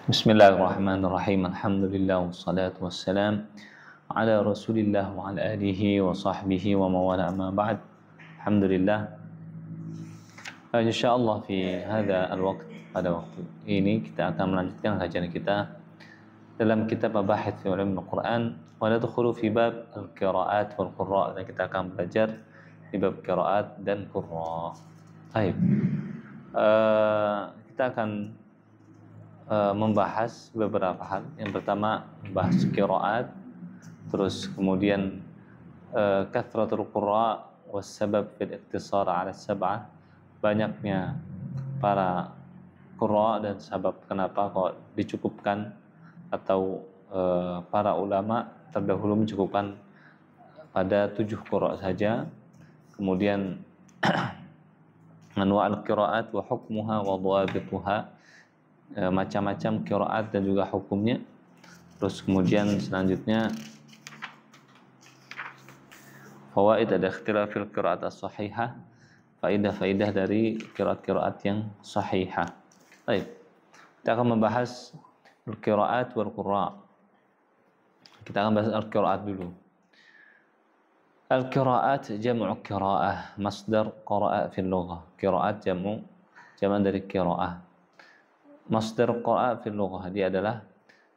Bismillahirrahmanirrahim. Alhamdulillah wassalatu wassalam ala Rasulillah wa ala alihi wa sahbihi wa mawala amma ba'd. Alhamdulillah. Insyaallah fi hadha al-waqt, pada waktu ini kita akan melanjutkan kajian kita dalam kitab Mabahith fi Ulum Al-Quran wa nadkhulu fi bab al-qira'at wal qurra, dan kita akan belajar di bab qira'at dan qurra. Baik. Kita akan membahas beberapa hal. Yang pertama membahas qiraat, terus kemudian kathratul qurra was sabab fil iqtisar ala sab'ah, banyaknya para qurra dan sebab kenapa kok dicukupkan atau para ulama terdahulu mencukupkan pada 7 qurra saja. Kemudian anwa'ul qiraat wa hukmuha wa dhawabituha, macam-macam qiraat dan juga hukumnya. Terus kemudian selanjutnya fawaid, ada ikhtilafil qiraat as-sahihah, faidah-faidah dari qiraat-qiraat yang sahihah. Baik, kita akan membahas al-qiraat wal qurra. Kita akan bahas al-qiraat dulu. Al-qiraat jam'u qira'ah, masdar qara'a fil lughah. Qiraat jaman dari qira'ah. Masdar qara'a fil lughah, dia adalah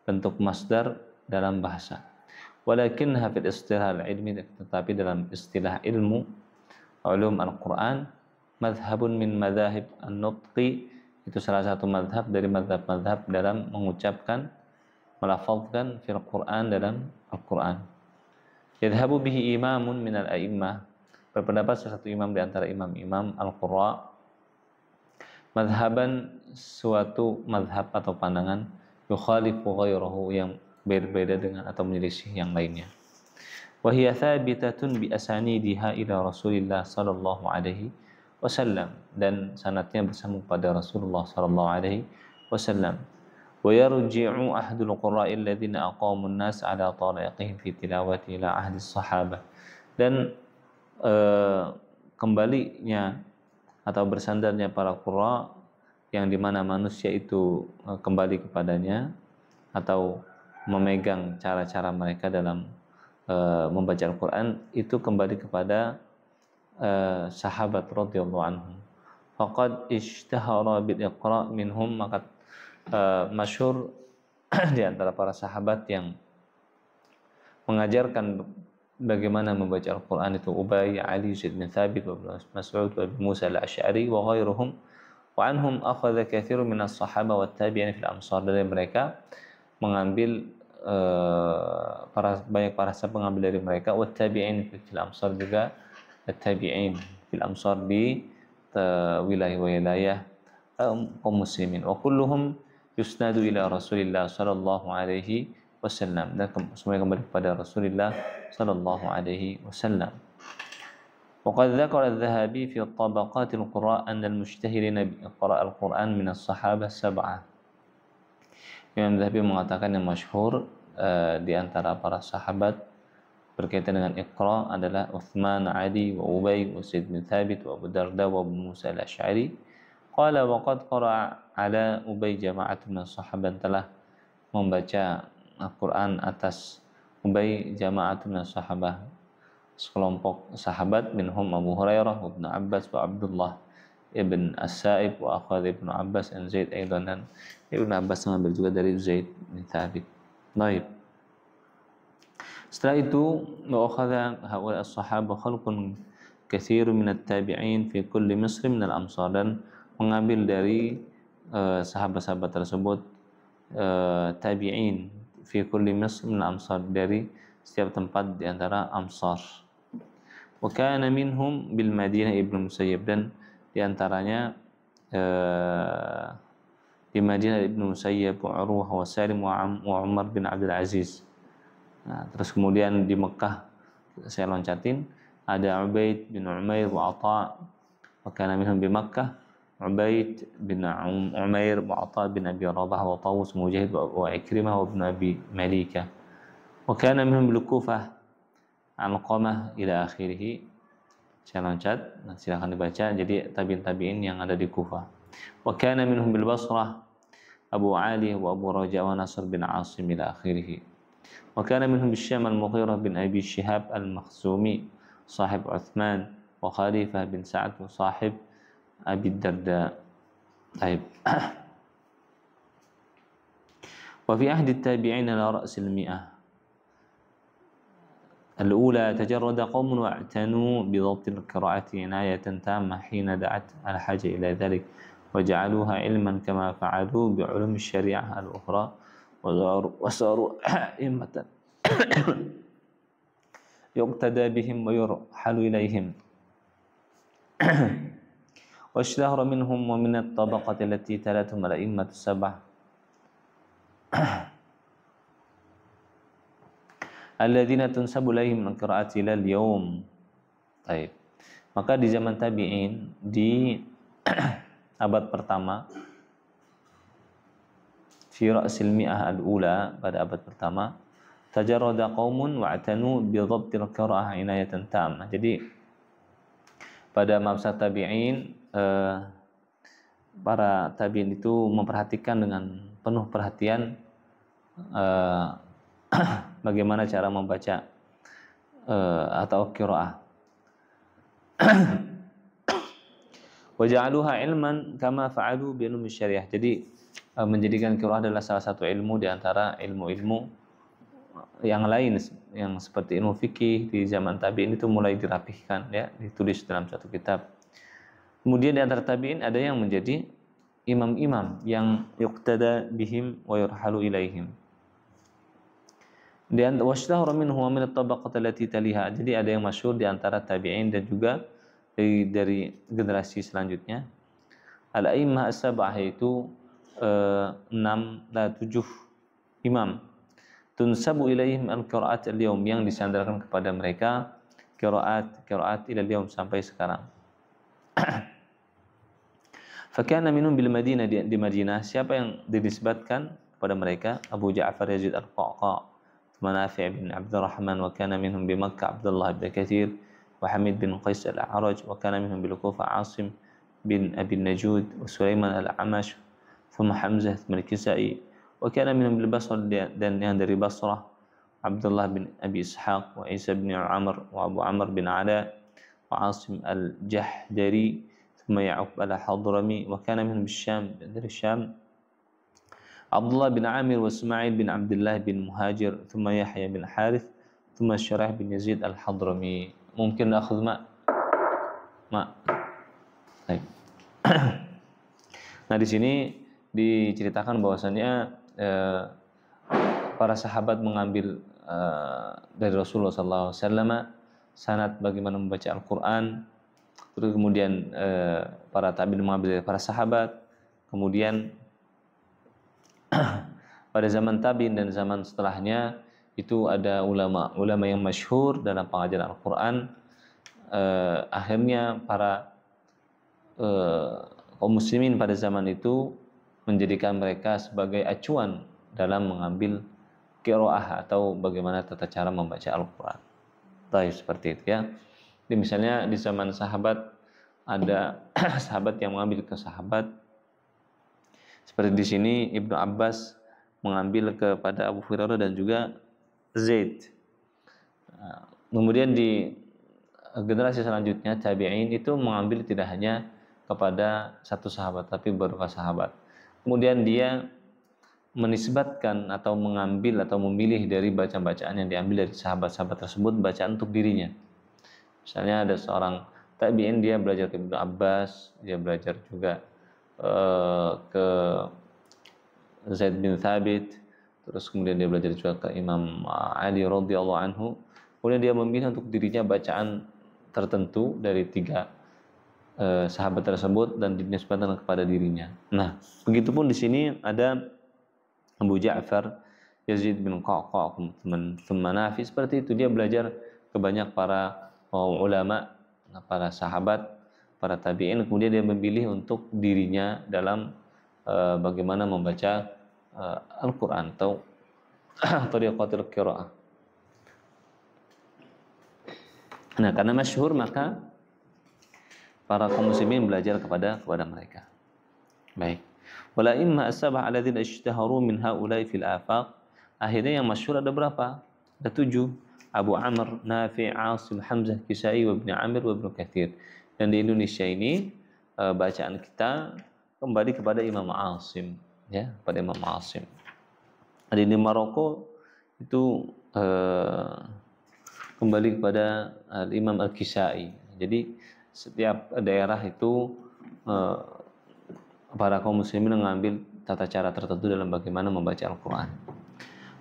bentuk masdar dalam bahasa. Walakinha fil istilah al-ilmi, tetapi dalam istilah ilmu ulum al-Quran, madhabun min madhahib an-nutqi, itu salah satu madhab dari madhab-madhab dalam mengucapkan, melafazkan fil Quran, dalam Al-Quran. Yadhabu bihi imamun min al-a'immah, berpendapat salah satu imam di antara imam-imam al-Qurra, madhaban, suatu madhab atau pandangan, yukhalifu ghairahu, yang berbeda dengan atau menyelisih yang lainnya. Wa hiya thabitatun bi asanidiha ila Rasulillah sallallahu alaihi wasallam, dan sanadnya bersambung pada Rasulullah sallallahu alaihi wasallam. Wa yarji'u ahdul qurra'i alladziina aqamu an-nas ala tariqihim fi tilawati ila ahdi sahabah, dan kembalinya atau bersandarnya para qurra, yang dimana manusia itu kembali kepadanya atau memegang cara-cara mereka dalam membaca Al-Quran, itu kembali kepada sahabat radhiyallahu anhum. Faqad ishtahara bil iqra' minhum, maka masyhur di antara para sahabat yang mengajarkan bagaimana membaca Al-Quran itu Ubay, Ali, Zaid bin Thabit, Mas'ud, Musa al-Asy'ari wa ghairuhum. Wa anhum akhadha katsirun minas sahaba wat tabi'in fil amsar, dari mereka mengambil banyak para sahabat mengambil dari mereka, wat tabi'in fil amsar, juga at-tabi'in fil amsar, di wilayah-wilayah kaum muslimin. Wa kulluhum yusnadu ila Rasulillah sallallahu alaihi wasallam, dan semua kembali kepada Rasulullah sallallahu alaihi wasallam. وقد ذكر الذهبي في طبقات القراء أن المجتهدين بقراءة القرآن من الصحابة 7. Imam Zahabi mengatakan yang masyhur di antara para sahabat berkaitan dengan Iqra adalah Uthman, Ali, wa Ubay, wa Zaid bin Thabit, wa Abu Darda, wa Abu Musa al-Asy'ari. Qala wa qad qara'a ala Ubay jama'atun min as-sahabat, telah membaca Al-Quran atas Ubay jama'atun min as-sahabah, sekelompok sahabat, minhum Abu Hurairah, Ibn Abbas, wa Abdullah ibn As-Sa'ib, wa akhadha Ibn Abbas dan Zaid aidan, dan Ibn Abbas mengambil juga dari Zaid bin Thabit. Baik. Setelah itu, wa akhadha haula as-sahaba khalqun katsirun min at-tabi'in fi kulli Misr min al-amsar, dan mengambil dari sahabat-sahabat tersebut tabi'in fi kulli Misr min al-amsar, dari setiap tempat di antara amsar. Wa kana minhum bil Madinah Ibnu Musayyib, dan di antaranya di Madinah Ibnu Musayyib, wa Urwah, wa Salim, wa Umar bin Abdul Aziz. Nah, terus kemudian di Mekah, saya loncatin, ada Ubaid bin Umair wa Atha, wa kana minhum bi Makkah Ubaid bin Umair wa Atha bin Abi Rabah, wa Tawus, Mujahid, wa Ikrimah, wa Ibn Abi Malika. Wa kana minhum bil Kufah Alqamah ila akhirih. Saya loncat, silakan dibaca. Jadi tabi'in yang ada di Kufah. Wa kana minhum bil Basrah أبو عالية وأبو رجاء ونصر بن عاصم إلى آخره. وكان منهم بالشام المغيرة بن أبي شهاب المخزومي صاحب عثمان، وخليفة بن سعد وصاحب أبي الدرداء. طيب. وفي عهد التابعين على رأس المئة الأولى تجرد قوم واعتنوا بضبط القراءة عناية تامة حين دعت الحاجة إلى ذلك، وجعلوها علما كما فعلوا بعلوم الشريعة الأخرى، وصاروا أئمة يقتدى بهم ويرحل إليهم. واشتهر منهم ومن الطبقة التي تلتهم الأئمة السبعة الذين تنسب إليهم من القراءة إلى اليوم. Baik. Maka di zaman tabi'in, di abad pertama, fi ra'sil mi'ah al-ula, pada abad pertama, tajarrada qaumun wa'tanu bi dhabtil qira'ah inayatan tammah. Jadi pada masa tabi'in, para tabi'in itu memperhatikan dengan penuh perhatian bagaimana cara membaca atau qiraah. Wa ja'aluha ilman kama fa'alu bi ilmi syariah. Jadi menjadikan qiraah adalah salah satu ilmu di antara ilmu-ilmu yang lain, yang seperti ilmu fikih di zaman tabi'in itu mulai dirapihkan, ya, ditulis dalam satu kitab. Kemudian di antara tabi'in ada yang menjadi imam-imam yang yuqtada bihim wa yurhalu ilaihim. Dan washtahara minhu wa min at-tabaqati allati taliha. Jadi ada yang masyhur di antara tabi'in dan juga dari generasi selanjutnya. Al-a'immah as-sab'ah, yaitu 7 imam. Tunsabu ilaihim al-qira'at al-yawm, yang disandarkan kepada mereka qiraat ila al-yawm, sampai sekarang. Fakana minhum bil Madinah, di Madinah siapa yang dinisbatkan kepada mereka? Abu Ja'far Yazid al-Qaqa, Nafi' bin Abdurrahman, wa kana minhum bi Makkah Abdullah bin Katsir, wa Hamid bin Qais al-A'raj, wa kana minhum bil Kufa Asim bin Abi Najud, wa Sulaiman al-Amash, thumma Hamzah bin Kisai, wa kana minhum bil Basra, dan yang dari Basrah Abdullah bin Abi Ishaq, wa Isa bin Amr, wa Abu Amr bin Ala, wa Asim al-Jahdari, thumma Ya'qub al-Hadrami, wa kana minhum bil Syam, dari Syam Abdullah bin Amir wa Ismail bin Abdullah bin Muhajir, thumma Yahya bin Harith, thumma Syarah bin Yazid al-Hadrami. Mungkin akhudh ma. Baik. Nah, di sini diceritakan bahwasannya para sahabat mengambil dari Rasulullah SAW sanad bagaimana membaca Al-Quran. Terus kemudian para tabi'in mengambil dari para sahabat. Kemudian pada zaman tabi'in dan zaman setelahnya itu ada ulama yang masyhur dalam pengajaran Al-Quran. Akhirnya para kaum muslimin pada zaman itu menjadikan mereka sebagai acuan dalam mengambil qiraah atau bagaimana tata cara membaca Al-Quran. Baik, seperti itu, ya. Jadi misalnya di zaman sahabat ada sahabat yang mengambil ke sahabat. Seperti di sini Ibnu Abbas mengambil kepada Abu Hurairah dan juga Zaid. Kemudian di generasi selanjutnya tabi'in itu mengambil tidak hanya kepada satu sahabat tapi beberapa sahabat. Kemudian dia menisbatkan atau mengambil atau memilih dari bacaan-bacaan yang diambil dari sahabat-sahabat tersebut bacaan untuk dirinya. Misalnya ada seorang tabi'in, dia belajar ke Ibnu Abbas, dia belajar juga ke Zaid bin Thabit, terus kemudian dia belajar juga ke Imam Ali radhiyallahu anhu. Kemudian dia memilih untuk dirinya bacaan tertentu dari 3 sahabat tersebut dan dinisbatkan kepada dirinya. Nah, begitupun di sini ada Abu Ja'far Yazid bin Qaqa, thumma Nafi, seperti itu. Dia belajar ke banyak para ulama, para sahabat, para tabi'in, kemudian dia memilih untuk dirinya dalam bagaimana membaca Al-Quran atau tariqatul qiraah. Nah, karena masyhur maka para kaum muslimin belajar kepada mereka. Baik. Wala imma as-sab'a alladzina ishtaharu min haula'i fil afaq. Akhirnya yang masyhur ada berapa? Ada 7. Abu Amr, Nafi', Asim, Hamzah, Kisai, wa Ibnu Amir, wa Ibnu Katsir. Dan di Indonesia ini bacaan kita kembali kepada Imam Asim, ya, pada Imam Asim. Di Maroko itu kembali kepada Imam Al-Kisai. Jadi setiap daerah itu para kaum muslimin mengambil tata cara tertentu dalam bagaimana membaca Al-Quran.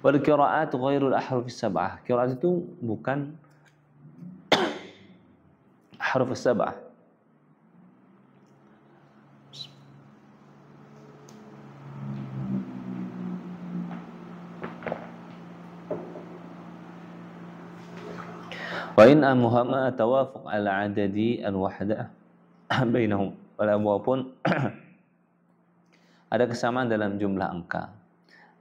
Wal qira'at ghairul ahruf as-sab'ah. Qira'at itu bukan ahruf as-sab'ah. Wa in amuhama tawafuq ala adadi al-wahdah bainahum. Walaupun ada kesamaan dalam jumlah angka.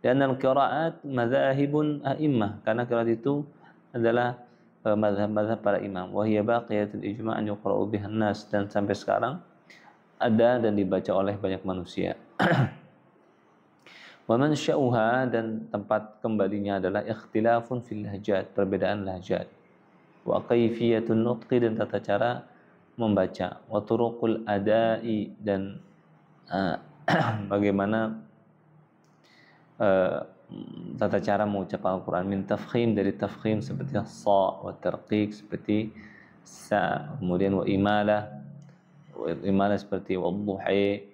Dan al-qiraat madzahibun a'immah, karena qiraat itu adalah mazhab-mazhab para imam. Wa hiya baqiyatul ijma' an yuqra'u biha an-nas, dan sampai sekarang ada dan dibaca oleh banyak manusia. Wa man sya'uha, dan tempat kembalinya adalah ikhtilafun fil lahjat, perbedaan lahjat. Wa kayfiyatun nutqi, dan tata cara membaca. Wa turuqul ada'i, dan bagaimana tata cara mengucap Al-Quran. Min tafkhim, dari tafkhim seperti sa, wa tarqiq seperti sa, kemudian wa imalah seperti wadduhi,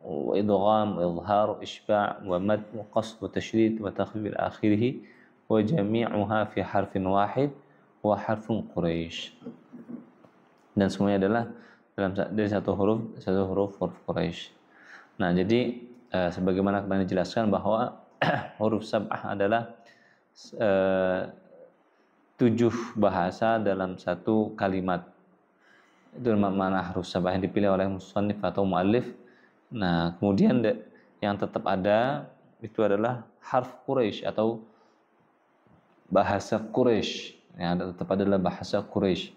wa idgham, wa idhar, ishba', wa mad, wa qasd, wa tashdid, wa takhfif ila akhirih, wa jami'uha fi harfin wahid wa harfun Quraisy. Dan semuanya adalah dari satu huruf Quraisy. Nah, jadi sebagaimana kemarin dijelaskan bahwa huruf sab'ah adalah 7 bahasa dalam satu kalimat. Itu makna huruf sab'ah yang dipilih oleh musannif atau muallif. Nah, kemudian yang tetap ada itu adalah harf Quraisy atau bahasa Quraisy. Yang tetap adalah bahasa Quraisy.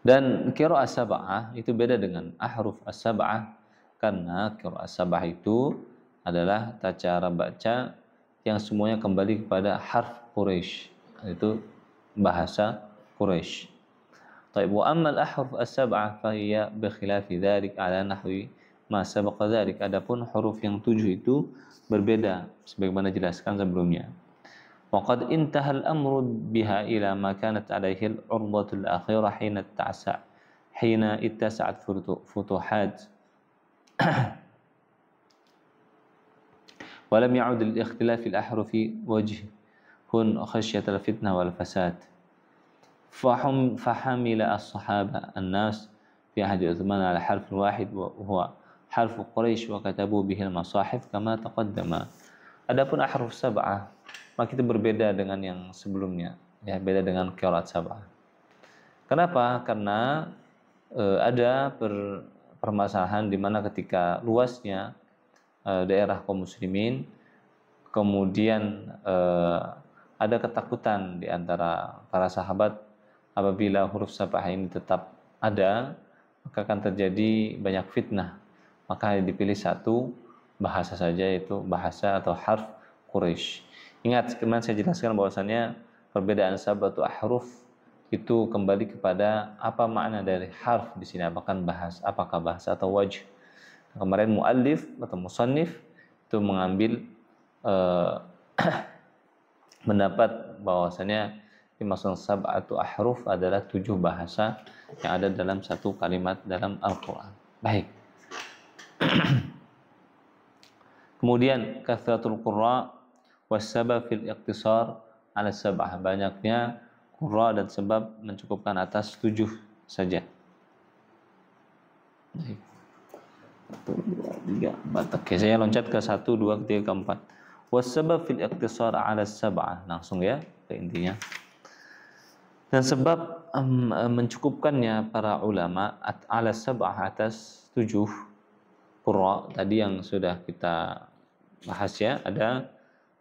Dan qiraa'ah sab'ah itu beda dengan ahruf as-sab'ah, karena qiraa'ah sab'ah itu adalah tata cara baca yang semuanya kembali kepada harf Quraisy, itu bahasa Quraisy. Taib, wa amma al-ahruf as-sab'ah fa hiya bi khilafi dzalik ala nahwi ma sabaqa dzalik. Adapun huruf yang 7 itu berbeda sebagaimana dijelaskan sebelumnya. وقد انتهى الأمر بها إلى ما كانت عليه العرضة الأخيرة حين اتسعت فتوحات ولم يعد الاختلاف في الأحرف وجه خشية الفتنة والفساد فحمل الصحابة الناس في عهد عثمان على حرف واحد وهو حرف قريش وكتبوا به المصاحف كما تقدم. Adapun ahruf sab'ah maka itu berbeda dengan yang sebelumnya, ya, beda dengan qiraat sab'ah. Kenapa? Karena ada permasalahan di mana ketika luasnya daerah kaum muslimin, kemudian ada ketakutan di antara para sahabat apabila huruf sab'ah ini tetap ada, maka akan terjadi banyak fitnah. Maka dipilih satu bahasa saja, yaitu bahasa atau harf Quraisy. Ingat, kemarin saya jelaskan bahwasannya perbedaan sabatu ahruf itu kembali kepada apa makna dari harf di sini, apakah bahasa atau wajh. Kemarin muallif atau musannif itu mengambil pendapat bahwasannya dimaksud sabatu ahruf adalah 7 bahasa yang ada dalam satu kalimat dalam Al-Quran. Baik. Kemudian kathratul qurra wasabab fil iqtisar ala sab'ah, banyaknya qurra dan sebab mencukupkan atas 7 saja. Baik. 1, 2, 3, 4. Oke, saya loncat ke 1, 2, 3, 4. Wasabab fil iqtisar ala sab'ah, langsung ya ke intinya. Dan sebab mencukupkannya para ulama ala sab'ah atas 7 qurra tadi yang sudah kita bahas, ya, ada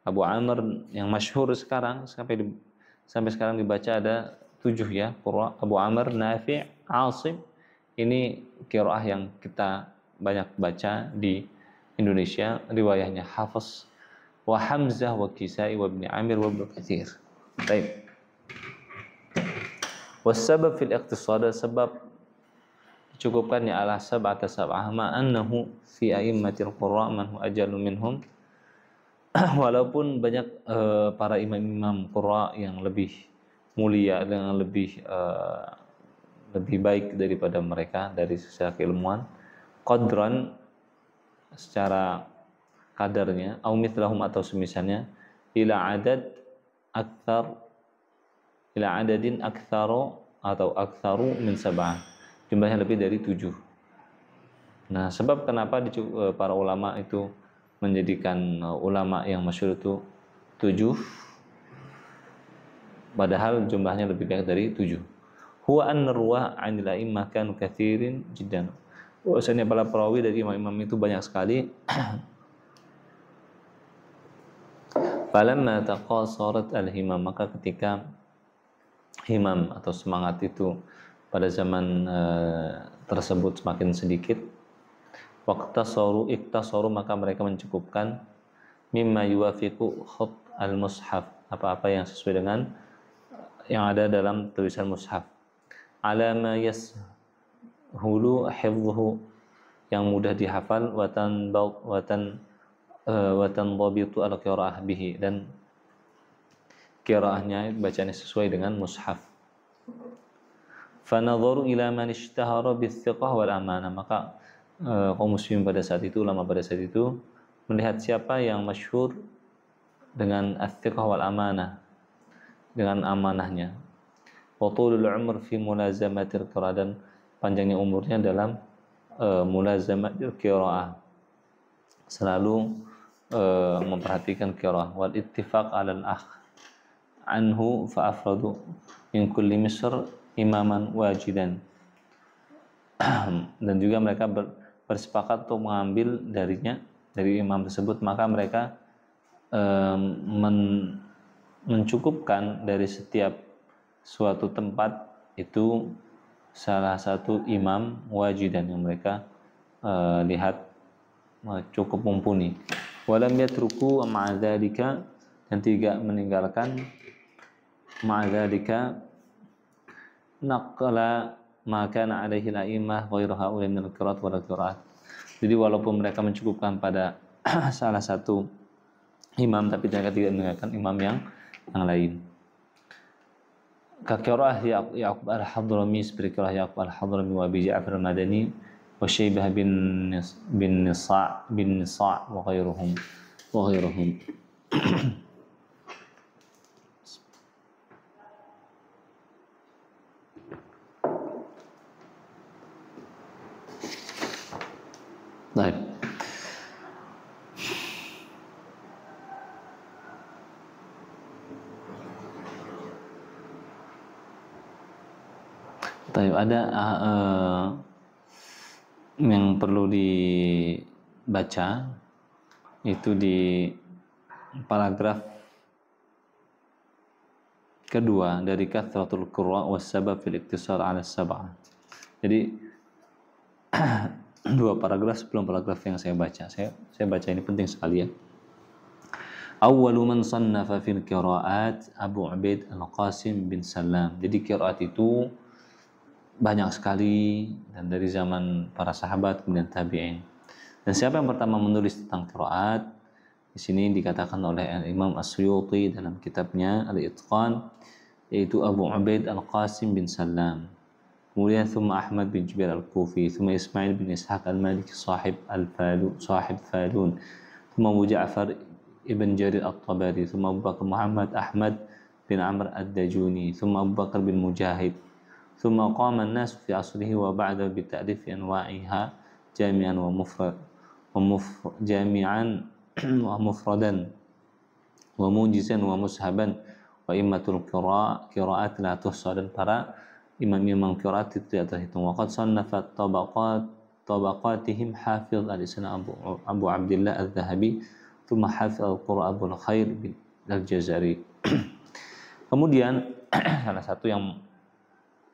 Abu Amr yang masyhur sekarang sampai sekarang dibaca ada 7, ya, qurra. Abu Amr, Nafi', Asim. Ini qiraah yang kita banyak baca di Indonesia, riwayahnya Hafiz wa Hamzah wa Kisai wa Ibn Amir wa Ibn Katsir. Baik. Wasabab fil iqtisad, sebab dicukupkannya ala sab'ata sab'ah ma annahu fi a'immatil qurra man hu ajalu minhum. Walaupun banyak para imam-imam qurra yang lebih mulia, yang lebih baik daripada mereka dari secara keilmuan, qadran secara kadarnya, au mithlahum atau semisalnya, ila adadin aktsaru atau aktsaru min sab'ah, jumlahnya lebih dari 7. Nah, sebab kenapa para ulama itu menjadikan ulama yang masyhur itu 7 padahal jumlahnya lebih banyak dari 7. Huwa an ruwah 'anil a'immah kanu katsirin jiddan. Bahwasanya para perawi dari imam-imam itu banyak sekali. Falamma taqasarat al-himam, maka ketika himam atau semangat itu pada zaman tersebut semakin sedikit, iktasaru maka mereka mencukupkan mimma yuwafiqu khat al-mushaf, apa-apa yang sesuai dengan yang ada dalam tulisan mushaf, ala ma yashulu hifdhuhu, yang mudah dihafal, watan dhabitu al-qiraah bihi, dan qiraahnya bacanya sesuai dengan mushaf. Fanadharu ila man ishtahara bis-thiqah wal amanah, maka kaum muslimin pada saat itu, ulama pada saat itu melihat siapa yang masyhur dengan as-thiqah wal amanah, dengan amanahnya. Wa tulul umr fi mulazamatil qiraah, dan panjangnya umurnya dalam mulazamatil qiraah, selalu memperhatikan qiraah. Wal ittifaq 'alal akh anhu fa afradu min kulli misr imaman wajidan. Dan juga mereka bersepakat untuk mengambil darinya, dari imam tersebut, maka mereka mencukupkan dari setiap suatu tempat itu salah satu imam wajidan yang mereka lihat cukup mumpuni. Walam yatruku ma'adzalika, dan tidak meninggalkan ma'adzalika naqla ma kana alaihi al-a'immah ghairu haula min al-qiraat wal qiraat. Jadi walaupun mereka mencukupkan pada salah satu imam, tapi mereka tidak meninggalkan imam yang lain. Ka qiraah Ya'qub al-Hadrami, seperti qiraah Ya'qub al-Hadrami wa Abi Ja'far al-Madani wa Syaibah bin Nisa' wa ghairuhum. Baik. Ada yang perlu dibaca itu di paragraf kedua dari kathratul qurra was sabab fil iktisar 'ala sab'ah. Jadi dua paragraf sebelum paragraf yang saya baca. Saya baca, ini penting sekali ya. Awwalu man sannafa fil qiraat Abu Ubaid Al-Qasim bin Salam. Jadi qiraat itu banyak sekali, dan dari zaman para sahabat kemudian tabi'in. Dan siapa yang pertama menulis tentang qiraat? Di sini dikatakan oleh Imam As-Suyuti dalam kitabnya Al-Itqan, yaitu Abu Ubaid Al-Qasim bin Salam. Kemudian thumma Ahmad bin Jubair Al-Kufi, thumma Ismail bin Ishaq Al-Maliki sahib Falun, thumma Abu Ja'far ibn Jarir At-Tabari, thumma Abu Bakar Muhammad Ahmad bin Amr Ad-Dajuni, thumma Abu Bakar bin Mujahid, thumma qama an-nas fi asrihi wa ba'da bi ta'rif anwa'iha jami'an wa mufradan wa mujizan wa mushaban wa immatul qira'at la tuhsa, dan para imam-imam qiraat itu tidak terhitung. Waqad sannafa tabaqatihim Hafiz al-Islam Abu Abdullah al-Dhahabi, thumma Hafiz al-Qur'an Abu al-Khair bin al-Jazari. Kemudian salah satu yang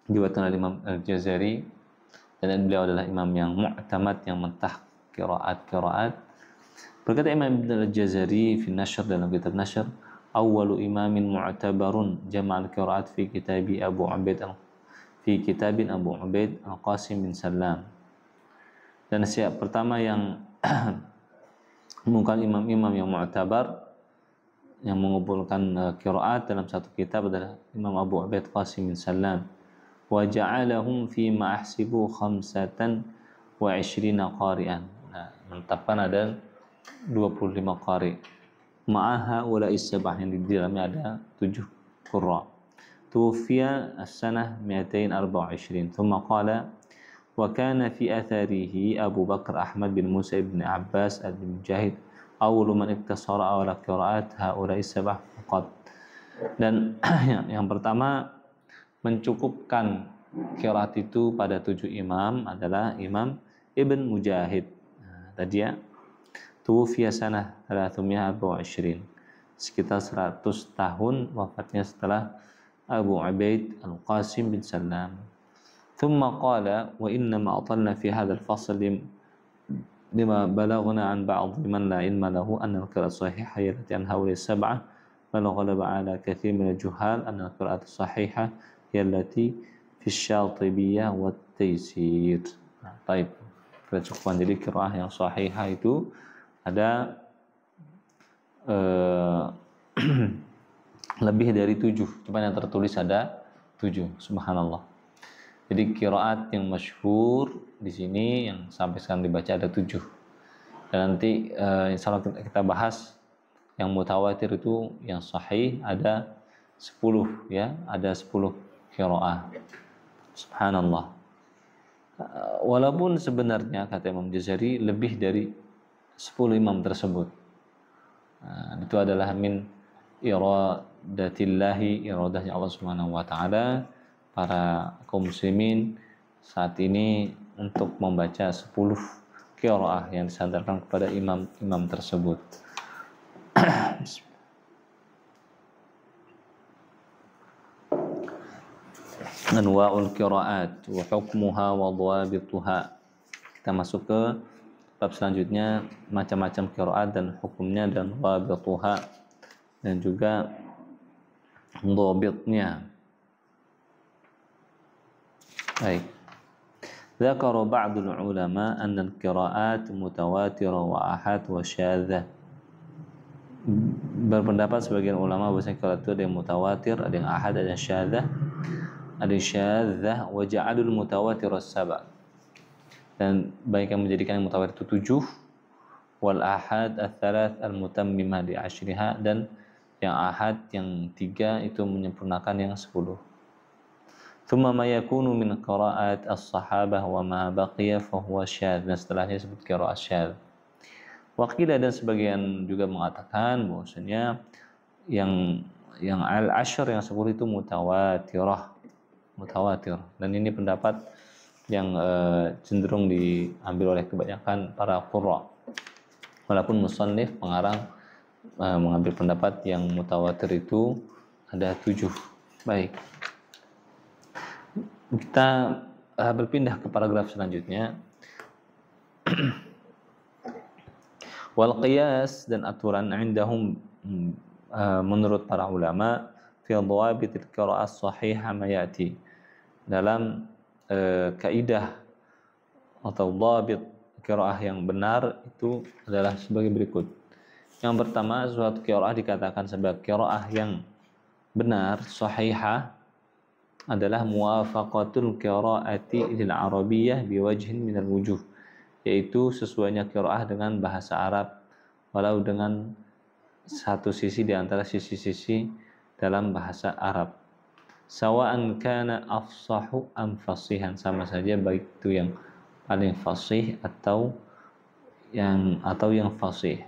dibuatkan oleh Imam al-Jazari, dan beliau adalah imam yang mu'tamad, yang mentah qiraat Berkata Imam Ibn al-Jazari fi Nashr, dalam kitab Nashr, awwalu imamin mu'tabarun jama'al qiraat fi kitabi Abu Ubaid fi kitabin Abu Ubaid al-Qasim bin Salam. Dan siap pertama yang mengumumkan imam-imam yang mu'tabar, yang mengumpulkan qiraat dalam satu kitab adalah Imam Abu Ubaid Qasim bin Salam. Wa ja'alahum fi ma ahsibu 25 qari'an. Nah, menetapkan ada 25 qari. Ma'aha ula isabah, yang di dalamnya ada 7 qurra. Tufiya as-sanah 224. Thumma qala wa kana fi atharihi Abu Bakar Ahmad bin Musa ibn Abbas al-Mujahid awwalu man iktasara ala qiraat haula isabah faqat. Dan yang pertama mencukupkan qiraat itu pada 7 imam adalah Imam Ibn Mujahid. Nah, tadi ya, tufiya sanah 324, sekitar 100 tahun wafatnya setelah Abu Ubaid Al-Qasim bin Salam. ثم قال وإنما أطلنا في هذا الفصل لما بلغنا عن بعض من لا علم له أن القراءة الصحيحة هي التي عن هؤلاء السبعة، بل غلب على كثير من الجهال أن القراءة الصحيحة هي التي في الشاطبية والتيسير. طيب, kita cukupkan. Jadi qiraah yang sahihah itu ada lebih dari 7, cuma yang tertulis ada 7. Subhanallah. Jadi qiraat yang masyhur di sini yang sampai sekarang dibaca ada 7. Dan nanti insya Allah kita bahas yang mutawatir itu, yang sahih ada 10 ya, ada 10 qiraah. Subhanallah. Walaupun sebenarnya kata Imam Jazari lebih dari 10 imam tersebut. Itu adalah min iradatillahi, iradahnya Allah Subhanahu wa taala para kaum muslimin saat ini untuk membaca 10 qiraah yang disandarkan kepada imam-imam tersebut. Anwa'ul qiraat wa hukmuha wa dhawabituha. Kita masuk ke bab selanjutnya, macam-macam qiraat dan hukumnya dan dhawabituha, dan juga dhabitnya. Baik. Dzakara ba'dul ulama anna al-qiraat mutawatirah wa ahad wa syadzah. Berpendapat sebagian ulama bahwasanya qiraat itu ada yang mutawatir, ada yang ahad, ada yang syadzah. Ada yang syadzah wa ja'alul mutawatir as-sab'. Dan baik yang menjadikan yang mutawatir itu 7, wal ahad ats-tsalath al-mutammimah li 'ashriha, dan yang ahad yang 3 itu menyempurnakan yang 10. Thumma ma yakunu min qira'at as-sahabah wa ma baqiya fa huwa syadz. Dan setelahnya disebut qira'at syadz. Waqila, dan sebagian juga mengatakan bahwasanya yang al-ashr, yang 10 itu mutawatir. Dan ini pendapat yang cenderung diambil oleh kebanyakan para qurra. Walaupun musannif pengarang mengambil pendapat yang mutawatir itu ada 7. Baik. Kita berpindah ke paragraf selanjutnya. Wal qiyas, dan aturan indahum menurut para ulama fi dhawabitil qira'ah sahihah ma ya'ti, dalam kaidah atau dhabit qiraah yang benar itu adalah sebagai berikut. Yang pertama, suatu qiraah dikatakan sebagai qiraah yang benar, sahihah, adalah muwafaqatul qiraati lil arabiyyah biwajhin minal wujuh, yaitu sesuainya qiraah dengan bahasa Arab walau dengan satu sisi di antara sisi-sisi dalam bahasa Arab. Sawa'an kana afsahu am fasihan, sama saja baik itu yang paling fasih atau yang fasih.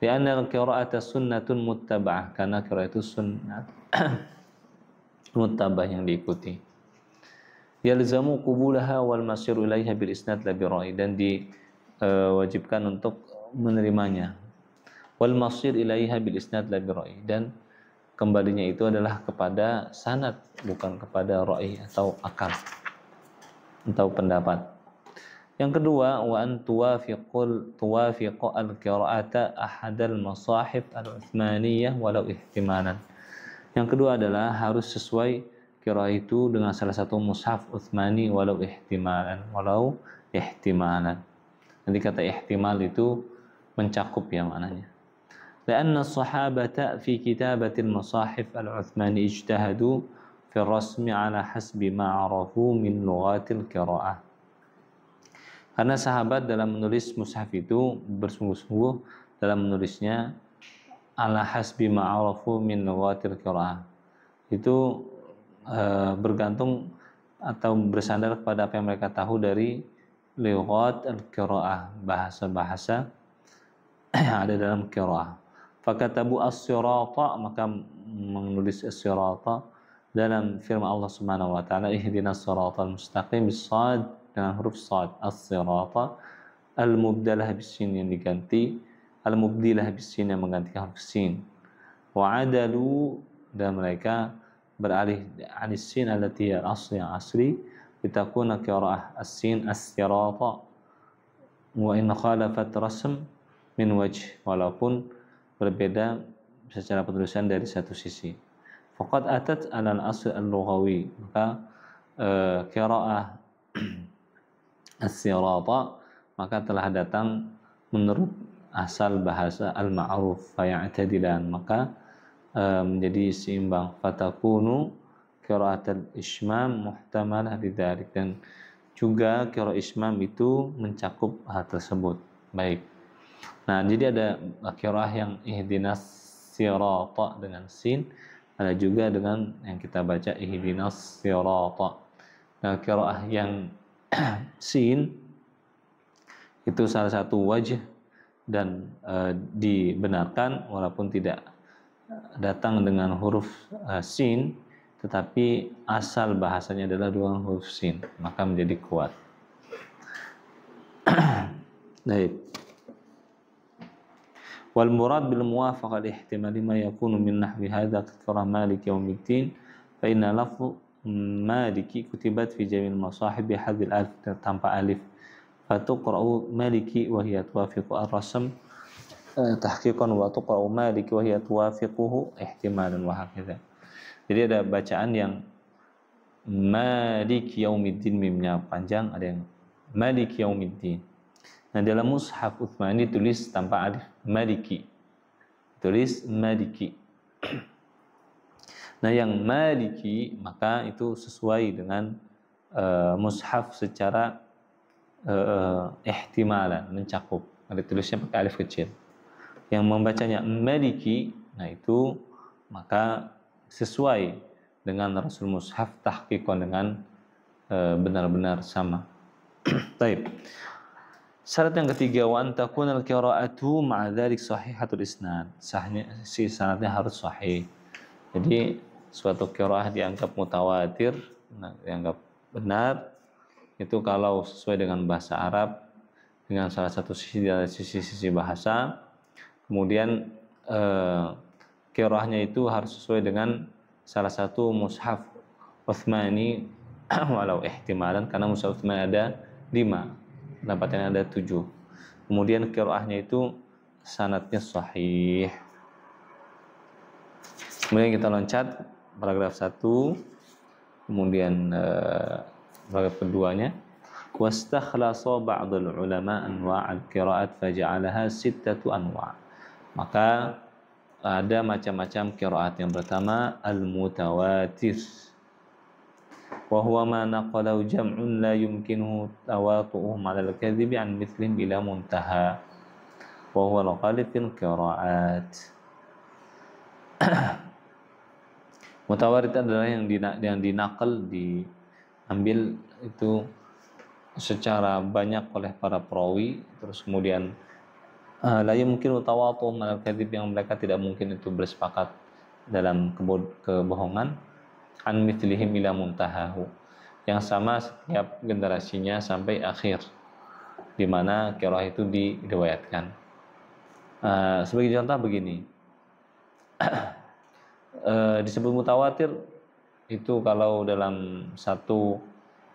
Li'anna al-qira'ata sunnatun muttaba'ah, karena qiraat itu sunnah muttabah, yang diikuti. Yalzamu qubulaha wal masir ilaiha bil isnad la bi ra'i, dan diwajibkan untuk menerimanya. Wal masir ilaiha bil isnad la bi ra'i, dan kembalinya itu adalah kepada sanad, bukan kepada ra'i atau akal atau pendapat. Yang kedua, wa an tuwafiqu al-qira'ata ahadal masahif al-Utsmaniyah walau ihtimalan. Yang kedua adalah harus sesuai qiraah itu dengan salah satu mushaf Utsmani walau ihtimalan. Nanti kata ihtimal itu mencakup ya maknanya. Karena sahabata fi kitabatil masahif al-Utsmani ijtahadu fi rasmi ala hasbi ma arafu min lughatil qiraah. Karena sahabat dalam menulis mushaf itu bersungguh-sungguh dalam menulisnya ala hasbi ma'arafu min lughatil qiraah. Itu bergantung atau bersandar kepada apa yang mereka tahu dari lughat al-qiraah, bahasa-bahasa yang ada dalam qiraah. Fakatabu as-sirata, maka menulis as-sirata dalam firman Allah Subhanahu wa taala, ihdinas siratal mustaqim bis-shad, dengan huruf shad, as-sirata al-mubdalah bis-sin yang diganti, al-mubdilah bis-sin yang menggantikan huruf sin. Wa adalu, dan mereka beralih anis-sin allati al-asli yang asli, litakuna qiraah as-sin as-sirata wa in khalafat rasm min wajh, walaupun berbeda secara penulisan dari satu sisi. Faqad atat ala al-asl al-lughawi, maka qiraah as-sirata maka telah datang menurut asal bahasa al-ma'ruf faya'tadilan, maka menjadi seimbang. Fatakunu qiraatul ismam muhtamalah lidzalik, dan juga qiraah ismam itu mencakup hal tersebut. Baik. Nah, jadi ada qiraah yang ihdinas sirata dengan sin, ada juga dengan yang kita baca ihdinas sirata. Nah, qiraah yang sin itu salah satu wajh dan dibenarkan walaupun tidak datang dengan huruf sin, tetapi asal bahasanya adalah dua huruf sin, maka menjadi kuat. Baik. Wal murad bil muwafaqah al ihtimal ma yakunu min nahwi hadza qiraah Maliki yaumiddin fa inna lafzu Maliki kutibat fi jamil masahib bi hadhil alif, tanpa alif. Fatuqra'u Maliki wa hiya tuwafiqu ar-rasm tahqiqan wa tuqra'u Maliki wa hiya tuwafiquhu ihtimalan wa hakadha. Jadi ada bacaan yang Maliki yaumiddin, mimnya panjang, ada yang Maliki yaumiddin. Nah, dalam mushaf Utsmani tulis tanpa alif, Maliki. Tulis Maliki. Nah, yang Maliki maka itu sesuai dengan mushaf secara ihtimalan, mencakup. Ada tulisnya pakai alif kecil. Yang membacanya Maliki, nah itu maka sesuai dengan Rasul Mushaf, tahqiqan dengan benar-benar sama. Baik. Syarat yang ketiga, wa an takuna al-qira'atu ma'a dzalik sahihatul isnad. Sahnya si sanadnya harus sahih. Jadi suatu qiraah dianggap mutawatir, dianggap benar itu kalau sesuai dengan bahasa Arab dengan salah satu sisi dari sisi bahasa. Kemudian qiraahnya itu harus sesuai dengan salah satu mushaf Utsmani walau ihtimalan, karena mushaf Utsmani ada 5, pendapatnya ada 7. Kemudian qiraahnya itu sanadnya sahih. Kemudian kita loncat paragraf 1, kemudian paragraf keduanya, wastakhlasa ba'dul ulama anwa'al qira'at faja'alaha 6 anwa'. Maka ada macam-macam qiraat. Yang pertama al-mutawatir, wa huwa ma naqalahu jam'un la yumkinuhu tawatu'uhu 'ala al-kadhibi 'an mithlin bila muntaha, wa huwa al-ghalib fil qira'at. Mutawatir adalah yang dinakal, diambil itu secara banyak oleh para perawi, terus kemudian la yumkinu tawatu'uhum 'ala al-kadhib, yang mereka tidak mungkin itu bersepakat dalam kebohongan, an mithlihim ila muntahahu, yang sama setiap generasinya sampai akhir di mana qiraah itu diriwayatkan. Sebagai contoh begini, disebut mutawatir itu kalau dalam satu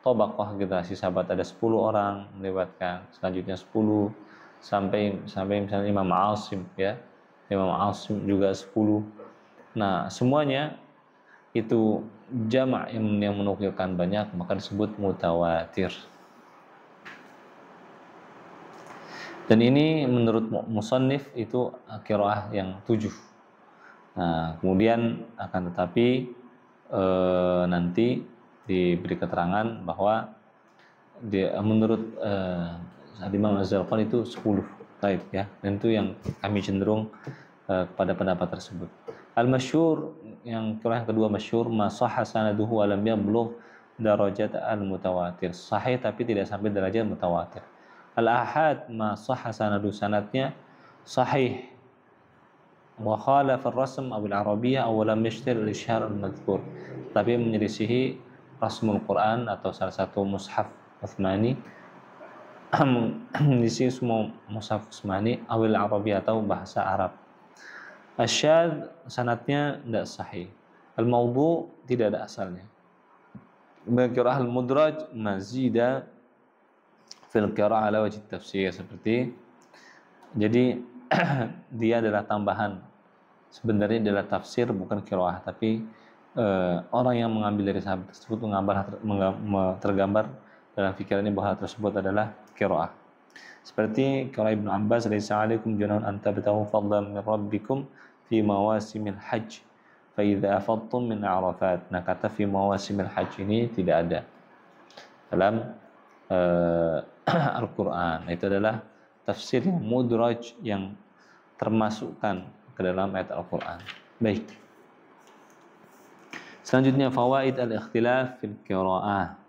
Tobaqoh generasi sahabat ada 10 orang meriwayatkan, selanjutnya 10 sampai misalnya Imam Asim ya. Imam Asim juga 10. Nah, semuanya itu jama' yang menukilkan banyak maka disebut mutawatir. Dan ini menurut musannif itu qiraah yang 7. Nah, kemudian akan tetapi nanti diberi keterangan bahwa menurut Imam Az-Zarqani itu 10. Baik ya. Dan itu yang kami cenderung kepada pendapat tersebut. Al-masyhur yang kedua masyhur ma sahha sanaduhu wa lam yablugh darajat al-mutawatir. Sahih tapi tidak sampai derajat mutawatir. Al-ahad ma sahha sanadu, sanadnya sahih wa khalafa ar-rasm aw al-arabiyyah aw lam yashtar al-ishhar al-madhkur. Tapi menyelisihi rasmul Quran atau salah satu mushaf Utsmani, menyelisihi semua mushaf Utsmani aw al-arabiyyah atau bahasa Arab. Asyad sanadnya tidak sahih. Al-mawdu tidak ada asalnya. Qiraah al-mudraj mazida fil qiraah ala wajh tafsir, seperti jadi dia adalah tambahan. Sebenarnya adalah tafsir bukan qiraah, tapi orang yang mengambil dari sahabat tersebut tergambar dalam pikirannya bahwa tersebut adalah qiraah. Seperti qiraah Ibnu Abbas, "Laisa 'alaikum junahun an tabtaghu fadlan min rabbikum fi mawasimil hajj fa idza afadtum min Arafat." Nah, kata fi mawasimil hajj ini tidak ada dalam Al-Quran. Itu adalah tafsir yang mudraj yang termasukkan ke dalam ayat Al-Quran. Baik. Selanjutnya fawaid al-ikhtilaf fil qiraah.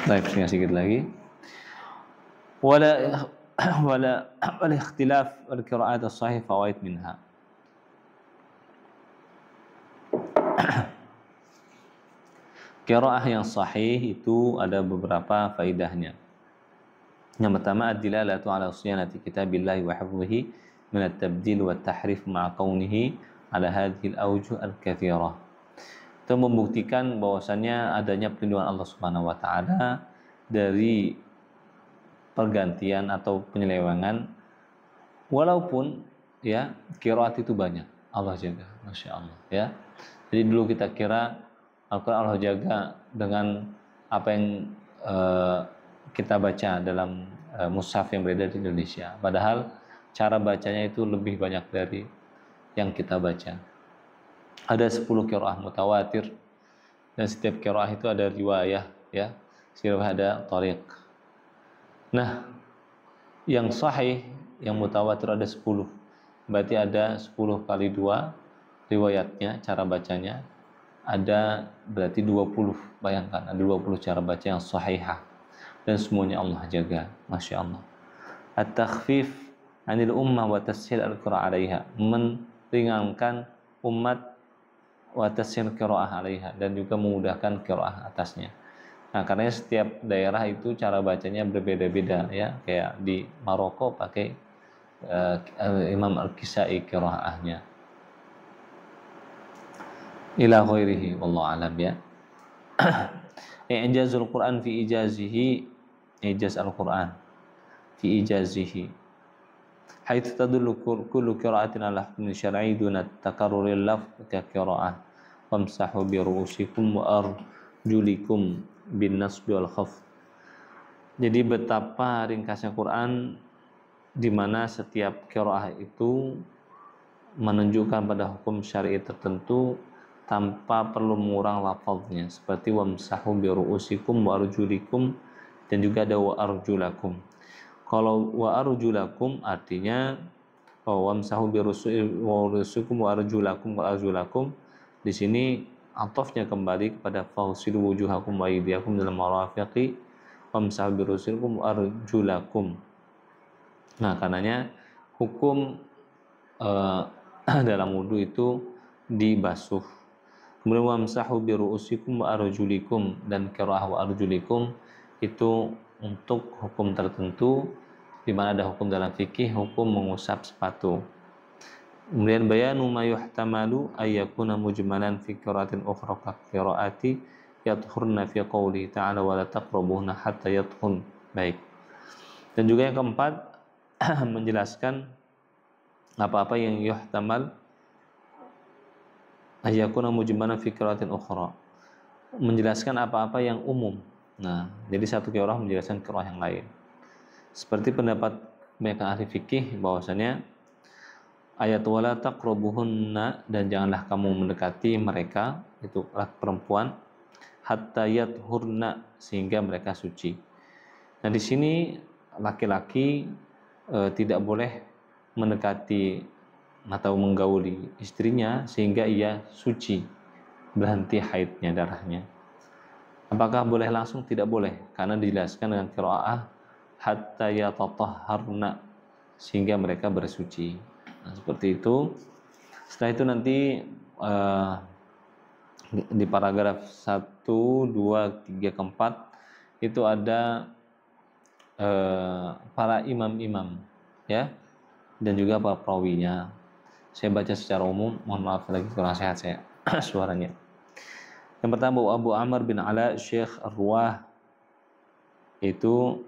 Baik, sedikit lagi. Wala ikhtilaf al-qiraat as-sahih fawaid minha. Qiraah yang sahih itu ada beberapa faidahnya. Yang pertama, ad-dilalatu ala siyanati kitabillahi wa hifdhihi min at-tabdil wa at-tahrif ma'a kaunihi ala hadhihi al-awjuh al-katsirah. Itu membuktikan bahwasannya adanya perlindungan Allah Subhanahu wa taala dari pergantian atau penyelewengan, walaupun ya qiraat itu banyak. Allah jaga, Masya Allah ya. Jadi dulu kita kira Al-Quran Allah jaga dengan apa yang kita baca dalam mushaf yang beredar di Indonesia. Padahal cara bacanya itu lebih banyak dari yang kita baca. Ada 10 qiraah mutawatir dan setiap qiraah itu ada riwayah ya. Setiap ada tariq. Nah, yang sahih, yang mutawatir ada 10. Berarti ada 10 kali 2 riwayatnya, cara bacanya. Ada berarti 20, bayangkan ada 20 cara baca yang sahihah dan semuanya Allah jaga, Masya Allah. At-takhfif anil ummah wa tashil al-qira'ah 'alaiha, meringankan umat wa tashil qira'ah 'alaiha, dan juga memudahkan qira'ah atasnya. Nah, karena setiap daerah itu cara bacanya berbeda-beda ya, kayak di Maroko pakai Imam Al-Kisai qira'ahnya. Ila ghairihi wallahu alam ya. I'jazul Quran fi ijazihi, ijaz Al-Quran fi ijazihi haitsu tadullu kullu qira'atin ala hukmin syar'i duna takarruril lafz ka qira'ah wamsahu bi ru'usikum wa arjulikum bin nasbi wal khafd. Jadi betapa ringkasnya Quran, di mana setiap qira'ah itu menunjukkan pada hukum syar'i tertentu tanpa perlu mengurang lafaznya, seperti wamsahu bi ru'usikum wa arjulikum, dan juga ada wa arjulakum. Kalau wa arjulakum artinya wamsahu bi ru'usikum wa arjulakum, di sini atofnya kembali kepada fawsilu wujuhakum wa aydiyakum dalam marafiqi wamsahu bi ru'usikum wa arjulakum. Nah, karenanya hukum dalam wudu itu dibasuh. Kemudian wamsahu bi ru'usikum wa arjulikum, dan qiraah wa arjulikum itu untuk hukum tertentu, di mana ada hukum dalam fikih, hukum mengusap sepatu. Kemudian bayanu ma yuhtamalu ayyakuna mujmalan fi qira'atin ukhra ka qira'ati yadhurna fi qouli ta'ala wa la taqrabuhunna hatta yadhun. Baik. Dan juga yang keempat menjelaskan apa-apa yang yuhtamal ayyakuna mujmalan fi qira'atin ukhra. Menjelaskan apa-apa yang umum. Nah, jadi satu qiraah menjelaskan qiraah yang lain. Seperti pendapat mereka ahli fikih bahwasanya ayat wala taqrabuhunna, dan janganlah kamu mendekati mereka, itu perempuan, hatta yathurna, sehingga mereka suci. Nah, di sini laki-laki tidak boleh mendekati atau menggauli istrinya sehingga ia suci, berhenti haidnya, darahnya. Apakah boleh langsung? Tidak boleh, karena dijelaskan dengan qiraah hatta yatatahharna, sehingga mereka bersuci. Nah, seperti itu. Setelah itu nanti di paragraf 1, 2, 3, keempat itu ada para imam-imam, ya, dan juga para perawinya. Saya baca secara umum, mohon maaf lagi kurang sehat saya suaranya. Yang pertama Abu Amr bin Ala Syekh Ar-Ruwah, itu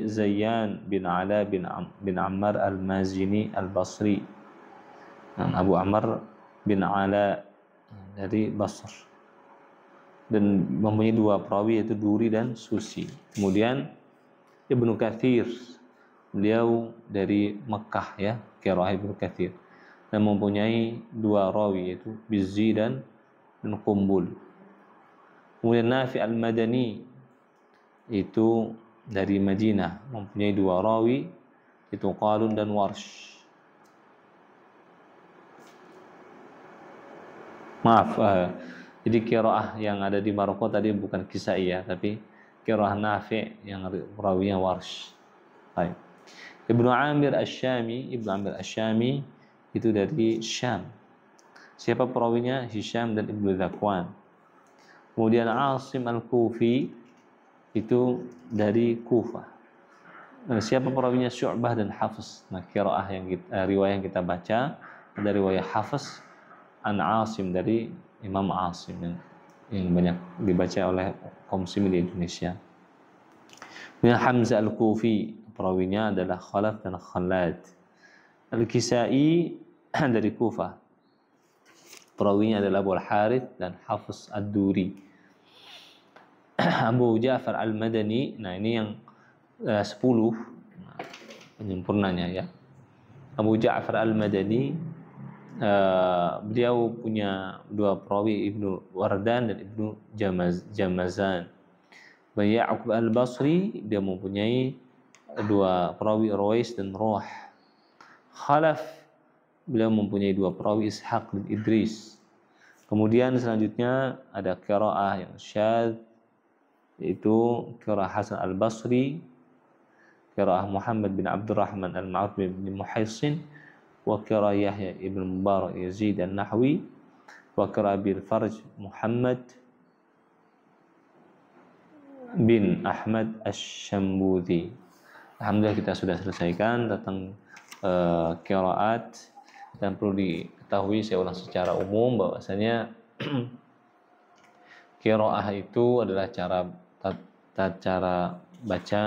Zayyan bin Ala bin Ammar Al-Mazini Al-Basri. Abu Amr bin Ala dari Basr, dan mempunyai dua perawi, yaitu Duri dan Susi. Kemudian Ibnu Katsir, beliau dari Mekah, ya, qiraah Ibnu Katsir, dan mempunyai dua rawi, yaitu Bizzi dan Qumbul. Kemudian Nafi' Al-Madani, itu dari Madinah, mempunyai dua rawi, itu Qalun dan Warsh. Maaf, jadi qiraah yang ada di Maroko tadi bukan Kisai, ya, tapi qiraah Nafi' yang rawinya Warsh. Baik. Ibnu Amir Asy-Syami, itu dari Syam. Siapa perawinya? Hisham dan Ibnu Zakwan. Kemudian Asim Al-Kufi, itu dari Kufah. Siapa perawinya? Syu'bah dan Hafs. Nah, qiraah riwayah yang kita baca ada riwayah Hafs an Asim, dari Imam Asim yang banyak dibaca oleh kaum muslimin di Indonesia. Kemudian Hamzah Al-Kufi, perawinya adalah Khalaf dan Khalad. Al-Kisai dari Kufah, perawinya adalah Abu Al-Harith dan Hafs Ad-Duri. Abu Ja'far Al-Madani, nah ini yang 10 penyempurnanya, ya. Abu Ja'far Al-Madani, beliau punya dua perawi, Ibnu Wardan dan Ibnu Jamazan. Ya'qub Al-Basri, dia mempunyai dua perawi, Ruwais dan Ruh. Khalaf, beliau mempunyai dua perawi, Ishaq dan Idris. Kemudian selanjutnya ada qiraah yang syadz, yaitu qiraah Hasan Al-Basri, qiraah Muhammad bin Abdurrahman Al-Ma'ruf bin Muhaisin, wa qiraah Yahya ibn Mubarak Yazid An-Nahwi, wa qiraah bil Farj Muhammad bin Ahmad Asy-Syambudhi. Alhamdulillah kita sudah selesaikan tentang qiraat, dan perlu diketahui, saya ulang secara umum, bahwasanya qiraah itu adalah cara baca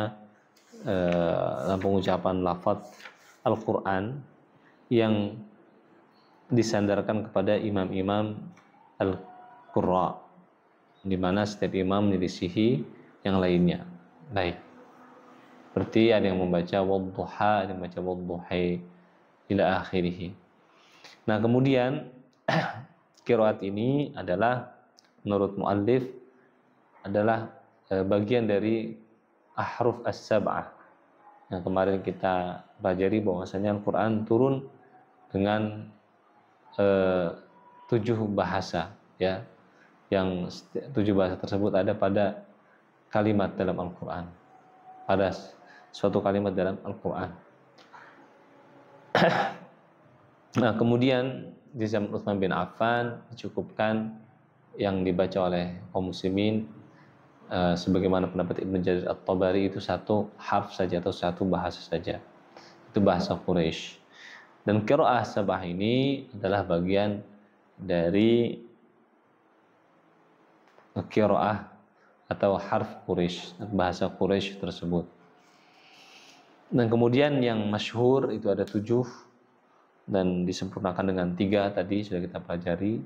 dalam pengucapan lafaz Al-Quran yang disandarkan kepada imam-imam Al-Qurra, di mana setiap imam menyelisihi yang lainnya. Baik, seperti ada yang membaca wadduha, ada yang membaca wadduhai, ila akhirih. Nah, kemudian qiraat ini adalah menurut muallif adalah bagian dari ahruf as-sab'ah yang kemarin kita pelajari, bahwasanya Al-Quran turun dengan 7 bahasa, ya, yang 7 bahasa tersebut ada pada kalimat dalam Al-Quran, pada suatu kalimat dalam Al-Quran. Nah, kemudian di zaman Utsman bin Affan dicukupkan yang dibaca oleh kaum muslimin, sebagaimana pendapat Ibnu Jarir At-Tabari, itu satu harf saja atau satu bahasa saja, itu bahasa Quraisy. Dan qiraah sabah ini adalah bagian dari qiraah atau harf Quraisy, bahasa Quraisy tersebut. Dan kemudian yang masyhur itu ada 7 dan disempurnakan dengan 3 tadi sudah kita pelajari.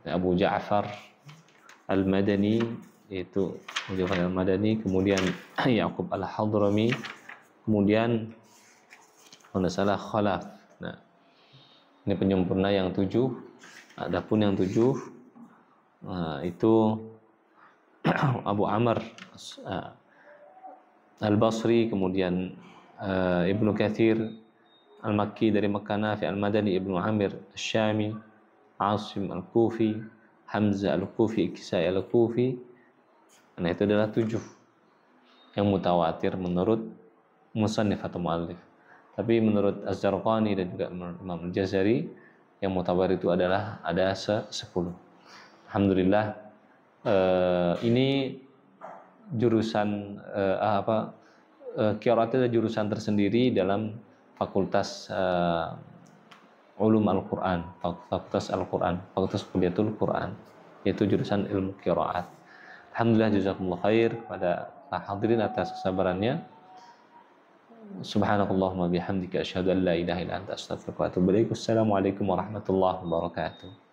Abu Ja'far Al-Madani, yaitu Abu Ja'far Al-Madani, kemudian Ya'qub Al-Hadrami, kemudian kalau salah Khalaf. Nah, ini penyempurna yang 7. Adapun yang 7 itu Abu Amr Al-Basri, kemudian Ibnu Katsir Al-Makki dari Makkah, Nafi Al-Madani, Ibnu Amir Al-Syami, Asim Al-Kufi, Hamzah Al-Kufi, Kisai Al-Kufi. Nah, itu adalah 7 yang mutawatir menurut musannif atau muallif. Tapi menurut Az-Zarqani dan juga menurut Imam Al-Jazari, yang mutawatir itu adalah ada 10. Alhamdulillah, ini jurusan qiraat adalah jurusan tersendiri dalam Fakultas Ulum Al-Quran, Fakultas Al-Quran, Fakultas Kuliatul Quran, yaitu jurusan ilmu qiraat. Alhamdulillah, jazakumullah khair kepada hadirin atas kesabarannya. Subhanakallahumma bihamdika asyhadu an la ilaha illa anta astaghfiruka wa atubu ilaik. Wassalamualaikum warahmatullahi wabarakatuh.